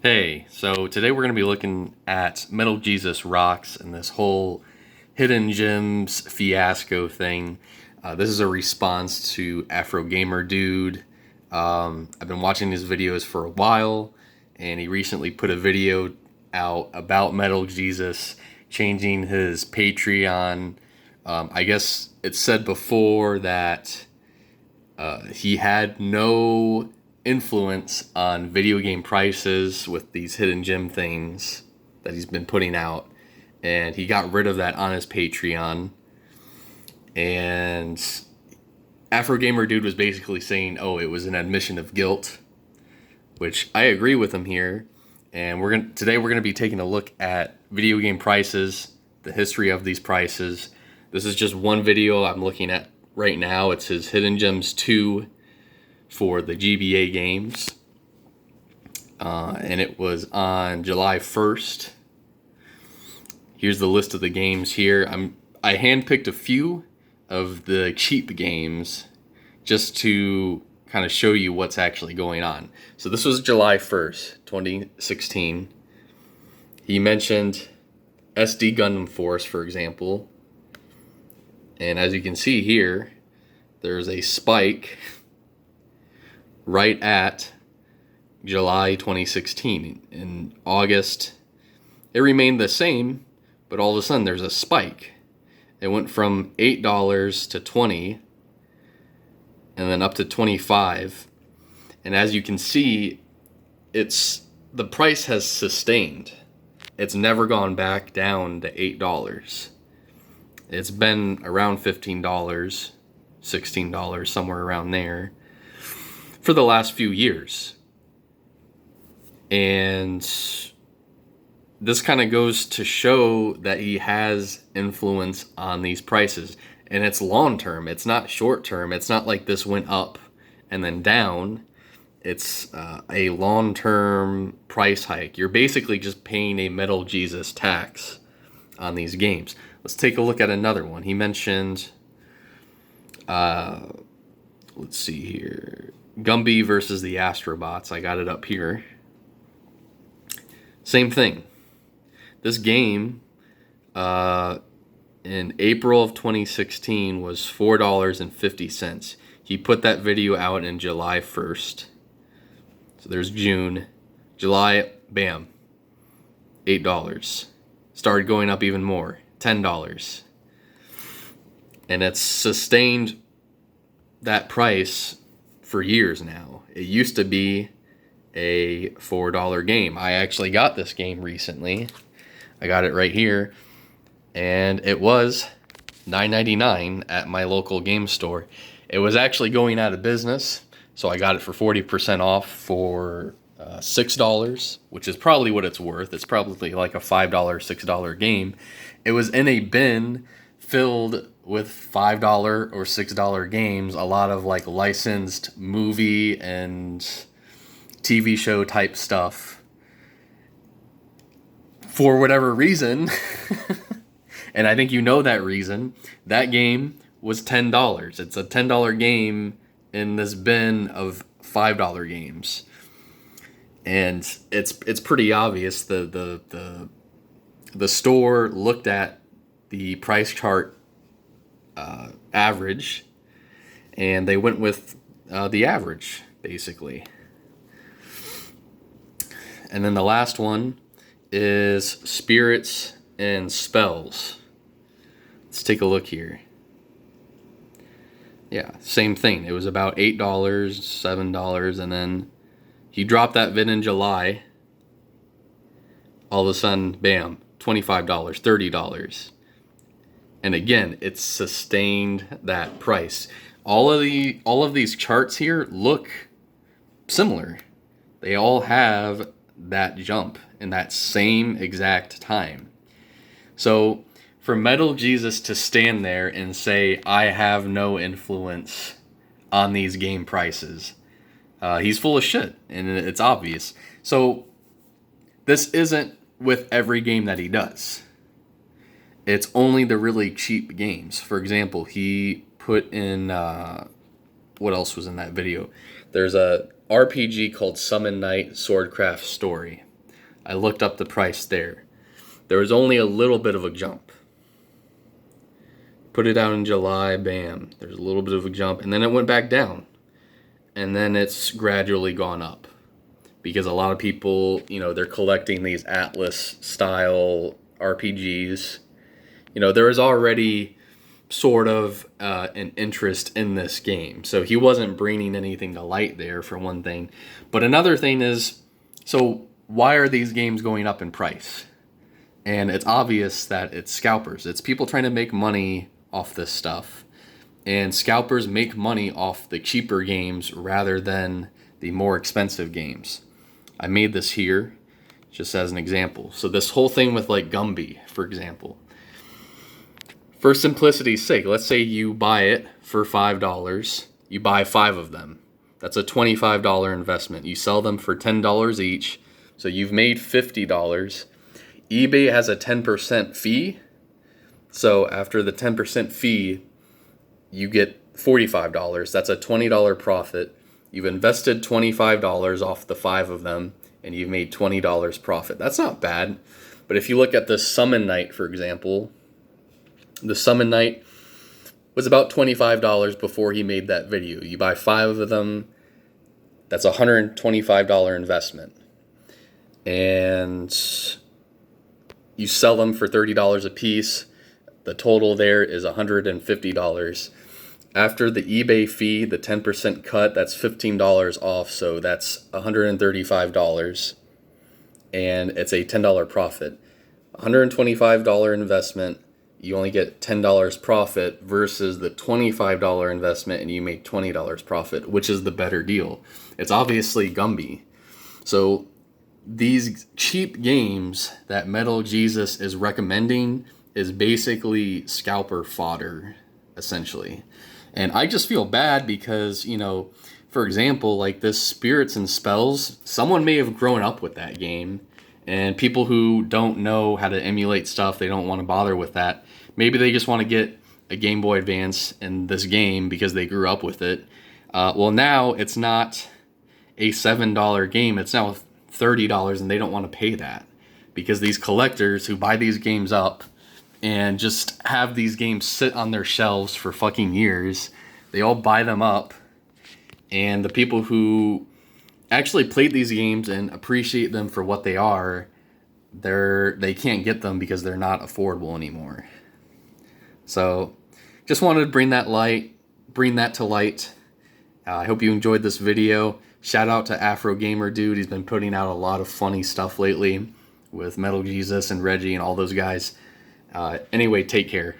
Hey, so today we're going to be looking at MetalJesusRocks and this whole hidden gems fiasco thing. This is a response to Afro Gamer Dude. I've been watching his videos for a while, and he recently put a video out about Metal Jesus changing his Patreon. I guess it said before that he had no influence on video game prices with these hidden gem things that he's been putting out, and he got rid of that on his Patreon. And Afro Gamer Dude was basically saying, oh, it was an admission of guilt, which I agree with him here. And today we're gonna be taking a look at video game prices, the history of these prices. This is just one video I'm looking at right now. It's his Hidden Gems 2 for the GBA games, and it was on July 1st. Here's the list of the games here. I handpicked a few of the cheap games just to kind of show you what's actually going on. So this was July 1st, 2016. He mentioned SD Gundam Force, for example, and as you can see here, there's a spike right at July 2016. In August, it remained the same, but all of a sudden there's a spike. It went from $8 to $20, and then up to $25. And as you can see, the price has sustained. It's never gone back down to $8. It's been around $15, $16, somewhere around there, for the last few years. And this kind of goes to show that he has influence on these prices. And it's long term, it's not short term. It's not like this went up and then down. It's a long term price hike. You're basically just paying a Metal Jesus tax on these games. Let's take a look at another one. He mentioned, let's see here, Gumby versus the Astrobots. I got it up here. Same thing. This game in April of 2016 was $4.50. He put that video out in July 1st. So there's June. July, bam, $8. Started going up even more, $10. And it's sustained that price for years now. It used to be a $4 game. I actually got this game recently. I got it right here, and it was $9.99 at my local game store. It was actually going out of business, so I got it for 40% off for $6, which is probably what it's worth. It's probably like a $5, $6 game. It was in a bin filled with $5 or $6 games, a lot of like licensed movie and TV show type stuff. For whatever reason, and I think you know that reason, that game was $10. It's a $10 game in this bin of $5 games. And it's pretty obvious. The store looked at the price chart average, and they went with the average, basically. And then the last one is Spirits and Spells. Let's take a look here. Yeah, same thing. It was about $8, $7, and then he dropped that vid in July. All of a sudden, bam, $25, $30. And again, it's sustained that price. All of these charts here look similar. They all have that jump in that same exact time. So for Metal Jesus to stand there and say, I have no influence on these game prices, he's full of shit, and it's obvious. So this isn't with every game that he does. It's only the really cheap games. For example, he put in, what else was in that video? There's a RPG called Summon Night Swordcraft Story. I looked up the price there. There was only a little bit of a jump. Put it out in July, bam. There's a little bit of a jump, and then it went back down. And then it's gradually gone up. Because a lot of people, you know, they're collecting these Atlas-style RPGs. You know, there was already sort of an interest in this game. So he wasn't bringing anything to light there, for one thing. But another thing is, so why are these games going up in price? And it's obvious that it's scalpers. It's people trying to make money off this stuff. And scalpers make money off the cheaper games rather than the more expensive games. I made this here just as an example. So this whole thing with like Gumby, for example. For simplicity's sake, let's say you buy it for $5. You buy 5 of them. That's a $25 investment. You sell them for $10 each. So you've made $50. eBay has a 10% fee. So after the 10% fee, you get $45. That's a $20 profit. You've invested $25 off the 5 of them, and you've made $20 profit. That's not bad. But if you look at the Summon Night, for example, the Summon Night was about $25 before he made that video. You buy 5 of them, that's a $125 investment. And you sell them for $30 a piece. The total there is $150. After the eBay fee, the 10% cut, that's $15 off, so that's $135. And it's a $10 profit. $125 investment, you only get $10 profit versus the $25 investment and you make $20 profit, which is the better deal. It's obviously Gumby. So these cheap games that Metal Jesus is recommending is basically scalper fodder, essentially. And I just feel bad because, you know, for example, like this Spirits and Spells, someone may have grown up with that game. And people who don't know how to emulate stuff, they don't want to bother with that. Maybe they just want to get a Game Boy Advance in this game because they grew up with it. Well, now it's not a $7 game. It's now $30 and they don't want to pay that. Because these collectors who buy these games up and just have these games sit on their shelves for fucking years, they all buy them up. And the people who actually played these games and appreciate them for what they are, they can't get them because they're not affordable anymore. So just wanted to bring that to light. I hope you enjoyed this video. Shout out to Afro Gamer Dude. He's been putting out a lot of funny stuff lately with Metal Jesus and Reggie and all those guys. Anyway, take care.